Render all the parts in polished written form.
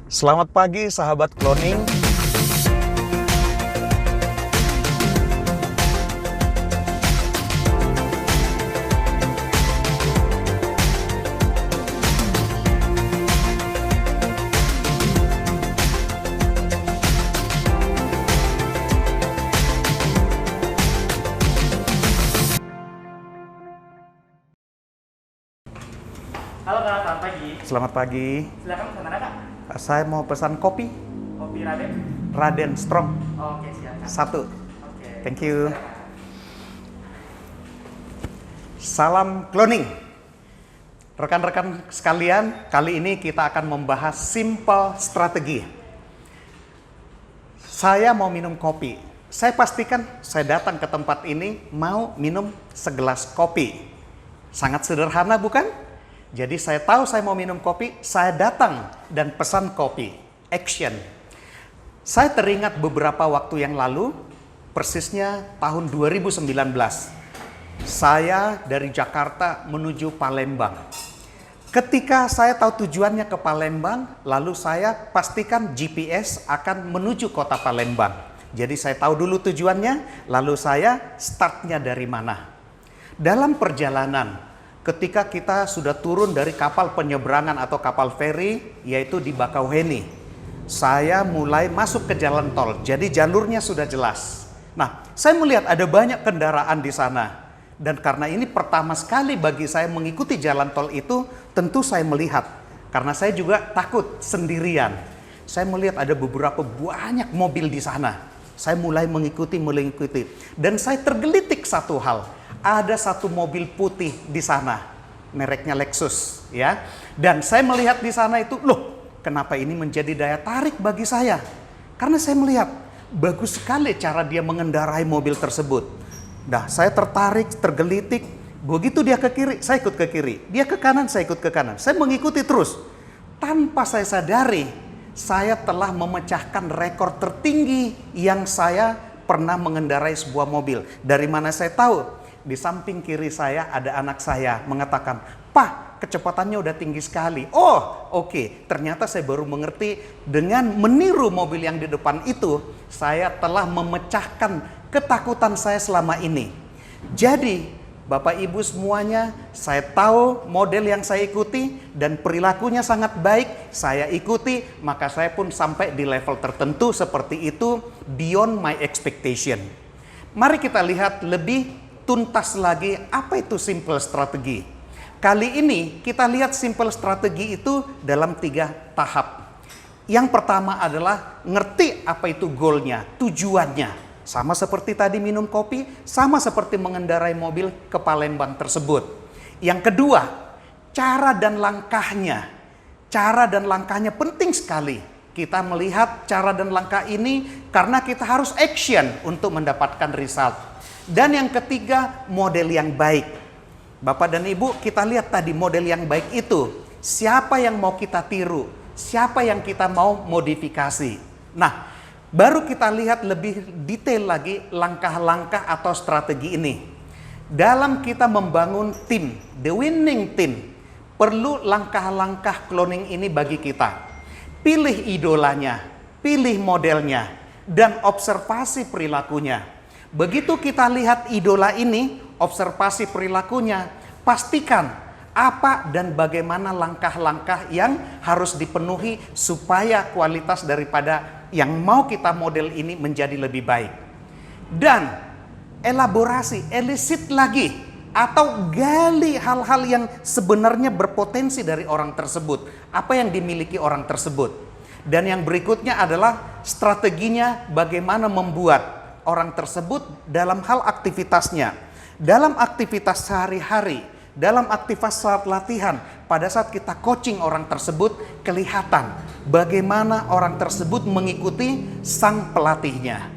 Selamat pagi sahabat cloning. Halo Kak, selamat pagi. Selamat pagi. Silakan pesan mana Kak? Saya mau pesan kopi Kopi Raden? Raden Strong Oke, siap Kak. satu. Oke. Thank you. Salam cloning. Rekan-rekan sekalian, kali ini kita akan membahas simple strategi. Saya mau minum kopi. Saya pastikan saya datang ke tempat ini mau minum segelas kopi. Sangat sederhana bukan? Jadi saya tahu saya mau minum kopi, saya datang dan pesan kopi. Action. Saya teringat beberapa waktu yang lalu, persisnya tahun 2019. Saya dari Jakarta menuju Palembang. Ketika saya tahu tujuannya ke Palembang, lalu saya pastikan GPS akan menuju kota Palembang. Jadi saya tahu dulu tujuannya, lalu saya startnya dari mana. Dalam perjalanan, ketika kita sudah turun dari kapal penyeberangan atau kapal feri, yaitu di Bakauheni, saya mulai masuk ke jalan tol. Jadi jalurnya sudah jelas. Nah, saya melihat ada banyak kendaraan di sana. Dan karena ini pertama sekali bagi saya mengikuti jalan tol itu, tentu saya melihat. Karena saya juga takut sendirian. Saya melihat ada beberapa banyak mobil di sana. Saya mulai mengikuti. Dan saya tergelitik satu hal. Ada satu mobil putih di sana, mereknya Lexus, ya. Dan saya melihat di sana itu, loh, kenapa ini menjadi daya tarik bagi saya? Karena saya melihat bagus sekali cara dia mengendarai mobil tersebut. Nah, saya tertarik, tergelitik. Begitu dia ke kiri, saya ikut ke kiri. Dia ke kanan, saya ikut ke kanan. Saya mengikuti terus. Tanpa saya sadari, saya telah memecahkan rekor tertinggi yang saya pernah mengendarai sebuah mobil. Dari mana saya tahu? Di samping kiri saya ada anak saya mengatakan, "Pak, kecepatannya udah tinggi sekali." Oh, oke. Ternyata saya baru mengerti dengan meniru mobil yang di depan itu, saya telah memecahkan ketakutan saya selama ini. Jadi, Bapak Ibu semuanya, saya tahu model yang saya ikuti dan perilakunya sangat baik, saya ikuti, maka saya pun sampai di level tertentu seperti itu, beyond my expectation. Mari kita lihat lebih tuntas lagi apa itu simple strategi. Kali ini kita lihat simple strategi itu dalam 3 tahap. Yang pertama adalah ngerti apa itu goalnya, tujuannya. Sama seperti tadi minum kopi, sama seperti mengendarai mobil ke Palembang tersebut. Yang kedua, cara dan langkahnya. Cara dan langkahnya penting sekali. Kita melihat cara dan langkah ini karena kita harus action untuk mendapatkan result. Dan yang ketiga, model yang baik. Bapak dan Ibu, kita lihat tadi model yang baik itu. Siapa yang mau kita tiru? Siapa yang kita mau modifikasi? Nah, baru kita lihat lebih detail lagi langkah-langkah atau strategi ini. Dalam kita membangun tim, the winning team, perlu langkah-langkah cloning ini bagi kita. Pilih idolanya, pilih modelnya, dan observasi perilakunya. Begitu kita lihat idola ini, observasi perilakunya, pastikan apa dan bagaimana langkah-langkah yang harus dipenuhi supaya kualitas daripada yang mau kita model ini menjadi lebih baik. Dan elaborasi, elicit lagi, atau gali hal-hal yang sebenarnya berpotensi dari orang tersebut. Apa yang dimiliki orang tersebut. Dan yang berikutnya adalah strateginya bagaimana membuat orang tersebut dalam hal aktivitasnya, dalam aktivitas sehari-hari, dalam aktivitas saat latihan, pada saat kita coaching orang tersebut, kelihatan bagaimana orang tersebut mengikuti sang pelatihnya.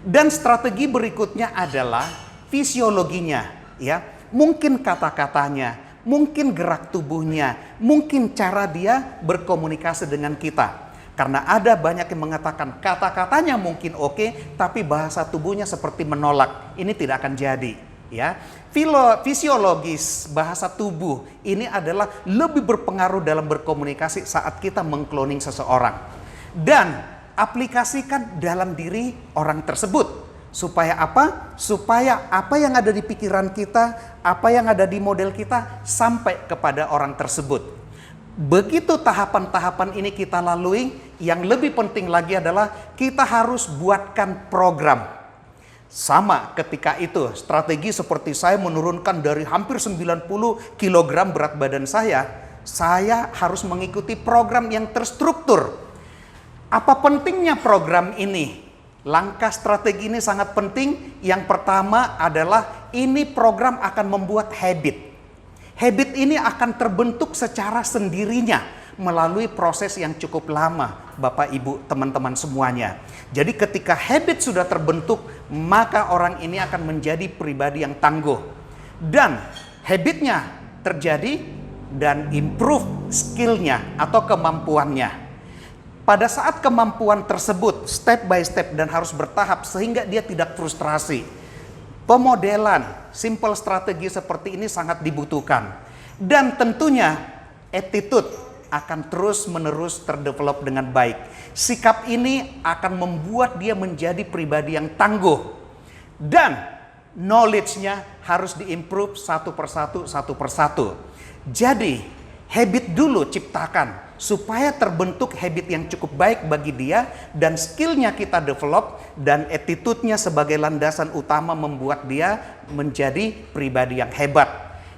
Dan strategi berikutnya adalah fisiologinya, ya. Mungkin kata-katanya, mungkin gerak tubuhnya, mungkin cara dia berkomunikasi dengan kita. Karena ada banyak yang mengatakan kata-katanya mungkin oke, tapi bahasa tubuhnya seperti menolak. Ini tidak akan jadi. Ya, fisiologis bahasa tubuh ini adalah lebih berpengaruh dalam berkomunikasi saat kita mengkloning seseorang. Dan aplikasikan dalam diri orang tersebut. Supaya apa? Supaya apa yang ada di pikiran kita, apa yang ada di model kita sampai kepada orang tersebut. Begitu tahapan-tahapan ini kita lalui, yang lebih penting lagi adalah kita harus buatkan program. Sama ketika itu, strategi seperti saya menurunkan dari hampir 90 kg berat badan saya harus mengikuti program yang terstruktur. Apa pentingnya program ini? Langkah strategi ini sangat penting. Yang pertama adalah ini program akan membuat habit. Habit ini akan terbentuk secara sendirinya melalui proses yang cukup lama, Bapak Ibu, teman-teman semuanya. Jadi ketika habit sudah terbentuk, maka orang ini akan menjadi pribadi yang tangguh. Dan habitnya terjadi dan improve skillnya atau kemampuannya. Pada saat kemampuan tersebut step by step dan harus bertahap sehingga dia tidak frustrasi. Pemodelan simple strategi seperti ini sangat dibutuhkan. Dan tentunya attitude akan terus-menerus terdevelop dengan baik. Sikap ini akan membuat dia menjadi pribadi yang tangguh. Dan knowledge-nya harus diimprove satu persatu. Jadi, habit dulu ciptakan supaya terbentuk habit yang cukup baik bagi dia dan skillnya kita develop dan attitude-nya sebagai landasan utama membuat dia menjadi pribadi yang hebat.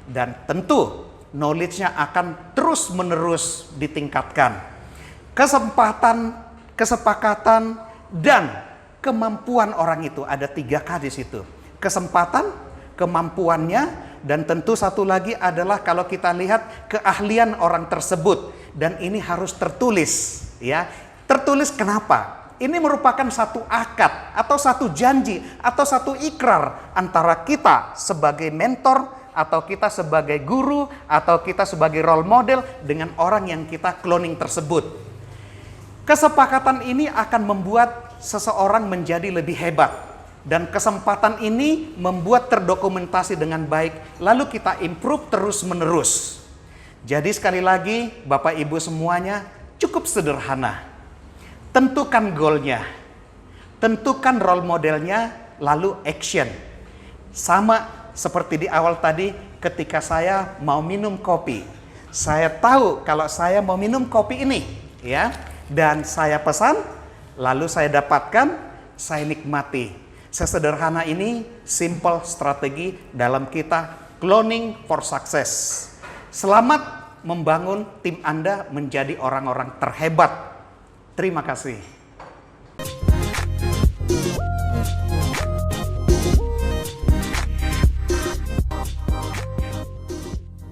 Dan tentu knowledge-nya akan terus-menerus ditingkatkan. Kesepakatan, dan kemampuan orang itu ada 3K di situ. Kesempatan, kemampuannya, dan tentu satu lagi adalah kalau kita lihat keahlian orang tersebut. Dan ini harus tertulis, ya. Tertulis kenapa? Ini merupakan satu akad atau satu janji atau satu ikrar antara kita sebagai mentor atau kita sebagai guru, atau kita sebagai role model dengan orang yang kita cloning tersebut. Kesepakatan ini akan membuat seseorang menjadi lebih hebat. Dan kesempatan ini membuat terdokumentasi dengan baik, lalu kita improve terus-menerus. Jadi sekali lagi, Bapak Ibu semuanya, cukup sederhana. Tentukan goalnya, tentukan role modelnya, lalu action. Sama seperti di awal tadi, ketika saya mau minum kopi, saya tahu kalau saya mau minum kopi ini, ya, dan saya pesan, lalu saya dapatkan, saya nikmati. Sesederhana ini, simple strategi dalam kita cloning for success. Selamat membangun tim Anda menjadi orang-orang terhebat. Terima kasih.